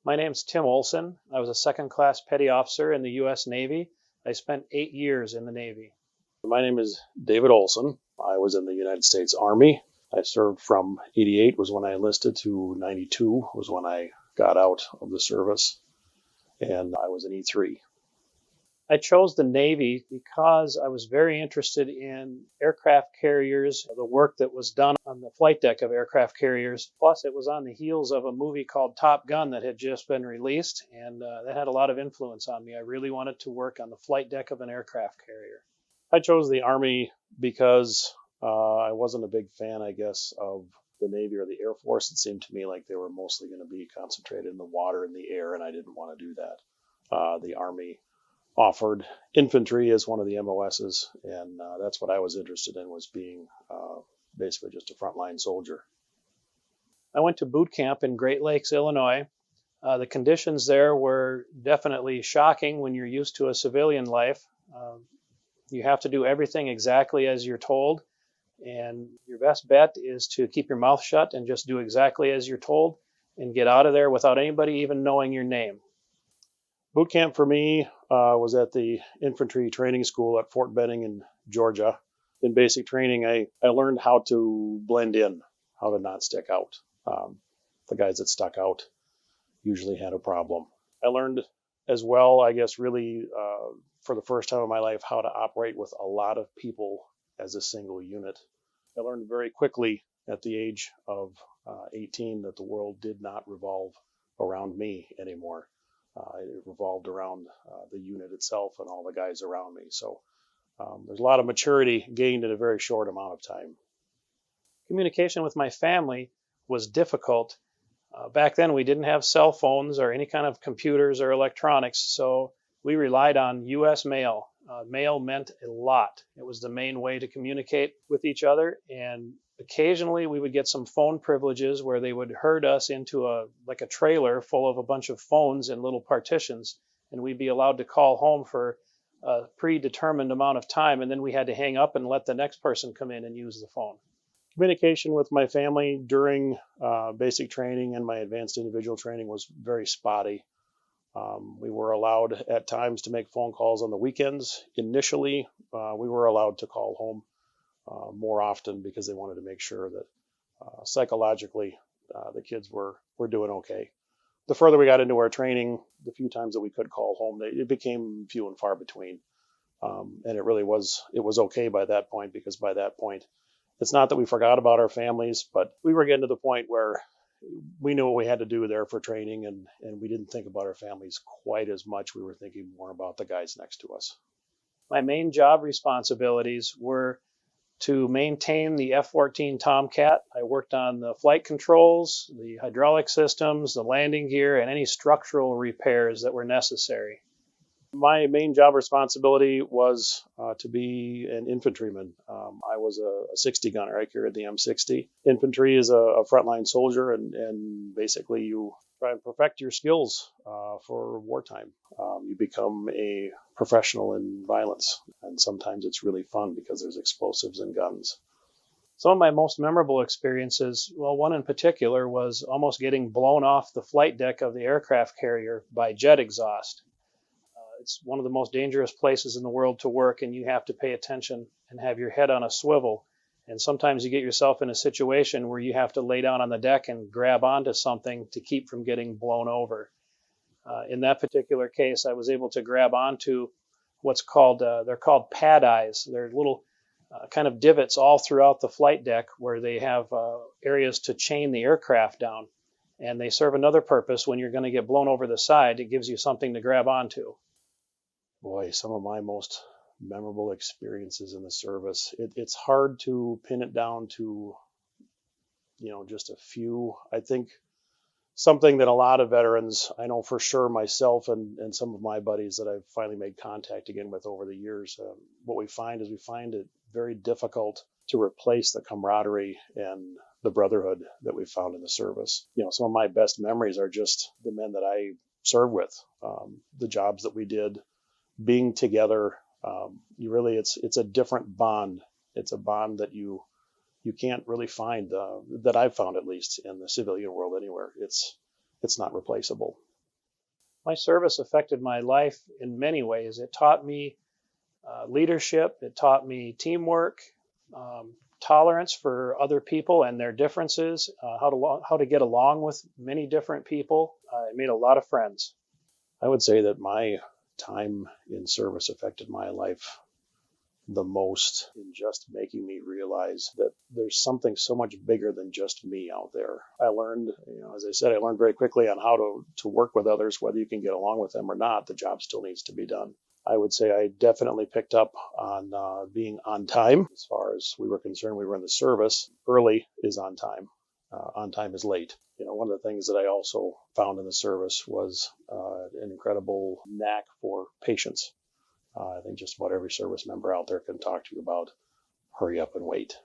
My name's Tim Olson. I was a second-class petty officer in the U.S. Navy. I spent 8 years in the Navy. My name is David Olson. I was in the United States Army. I served from 88 was when I enlisted to 92 was when I got out of the service, and I was an E3. I chose the Navy because I was very interested in aircraft carriers, the work that was done on the flight deck of aircraft carriers. Plus, it was on the heels of a movie called Top Gun that had just been released, and that had a lot of influence on me. I really wanted to work on the flight deck of an aircraft carrier. I chose the Army because I wasn't a big fan, I guess, of the Navy or the Air Force. It seemed to me like they were mostly going to be concentrated in the water and the air, and I didn't want to do that. The Army offered infantry as one of the MOSs, and that's what I was interested in, was being basically just a frontline soldier. I went to boot camp in Great Lakes, Illinois. The conditions there were definitely shocking when you're used to a civilian life. You have to do everything exactly as you're told, and your best bet is to keep your mouth shut and just do exactly as you're told and get out of there without anybody even knowing your name. Boot camp for me was at the infantry training school at Fort Benning in Georgia. In basic training, I learned how to blend in, how to not stick out. The guys that stuck out usually had a problem. I learned as well, I guess, really for the first time in my life, how to operate with a lot of people as a single unit. I learned very quickly at the age of 18 that the world did not revolve around me anymore. It revolved around the unit itself and all the guys around me. So there's a lot of maturity gained in a very short amount of time. Communication with my family was difficult. Back then, we didn't have cell phones or any kind of computers or electronics, so we relied on U.S. mail. Mail meant a lot. It was the main way to communicate with each other, and occasionally we would get some phone privileges where they would herd us into a trailer full of a bunch of phones in little partitions, and we'd be allowed to call home for a predetermined amount of time, and then we had to hang up and let the next person come in and use the phone. Communication with my family during basic training and my advanced individual training was very spotty. We were allowed at times to make phone calls on the weekends. Initially, we were allowed to call home more often because they wanted to make sure that psychologically the kids were doing okay. The further we got into our training, the few times that we could call home, it became few and far between. And it was okay by that point, because by that point, it's not that we forgot about our families, but we were getting to the point where we knew what we had to do there for training, and we didn't think about our families quite as much. We were thinking more about the guys next to us. My main job responsibilities were to maintain the F-14 Tomcat. I worked on the flight controls, the hydraulic systems, the landing gear, and any structural repairs that were necessary. My main job responsibility was to be an infantryman. I was a 60 gunner. I carried the M60. Infantry is a frontline soldier, and basically you try and perfect your skills for wartime. You become a professional in violence, and sometimes it's really fun because there's explosives and guns. Some of my most memorable experiences, well, one in particular was almost getting blown off the flight deck of the aircraft carrier by jet exhaust. It's one of the most dangerous places in the world to work, and you have to pay attention and have your head on a swivel. And sometimes you get yourself in a situation where you have to lay down on the deck and grab onto something to keep from getting blown over. In that particular case, I was able to grab onto what's called, they're called pad eyes. They're little kind of divots all throughout the flight deck where they have areas to chain the aircraft down. And they serve another purpose. When you're going to get blown over the side, it gives you something to grab onto. Boy, some of my most memorable experiences in the service. It's hard to pin it down to, just a few. I think something that a lot of veterans, I know for sure myself and some of my buddies that I've finally made contact again with over the years, what we find it very difficult to replace the camaraderie and the brotherhood that we found in the service. Some of my best memories are just the men that I served with, the jobs that we did, being together. It's a different bond. It's a bond that you can't really find, that I've found at least in the civilian world anywhere. It's not replaceable. My service affected my life in many ways. It taught me leadership. It taught me teamwork, tolerance for other people and their differences, how to get along with many different people. I made a lot of friends. I would say that my time in service affected my life the most in just making me realize that there's something so much bigger than just me out there. I learned, as I said, I learned very quickly on how to work with others, whether you can get along with them or not. The job still needs to be done. I would say I definitely picked up on being on time. As far as we were concerned, we were in the service. Early is on time. On time is late. One of the things that I also found in the service was an incredible knack for patience. I think just about every service member out there can talk to you about hurry up and wait.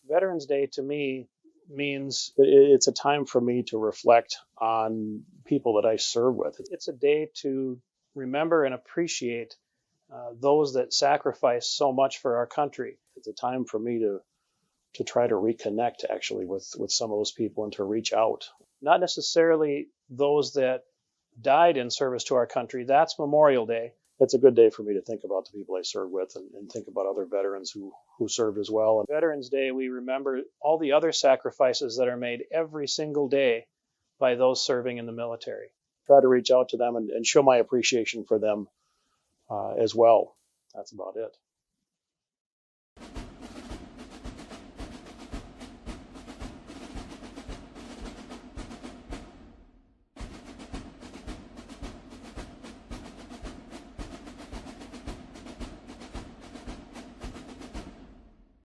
Veterans Day to me means it's a time for me to reflect on people that I serve with. It's a day to remember and appreciate those that sacrifice so much for our country. It's a time for me to try to reconnect actually with some of those people and to reach out. Not necessarily those that died in service to our country. That's Memorial Day. It's a good day for me to think about the people I served with and think about other veterans who served as well. On Veterans Day, we remember all the other sacrifices that are made every single day by those serving in the military. Try to reach out to them and show my appreciation for them as well. That's about it.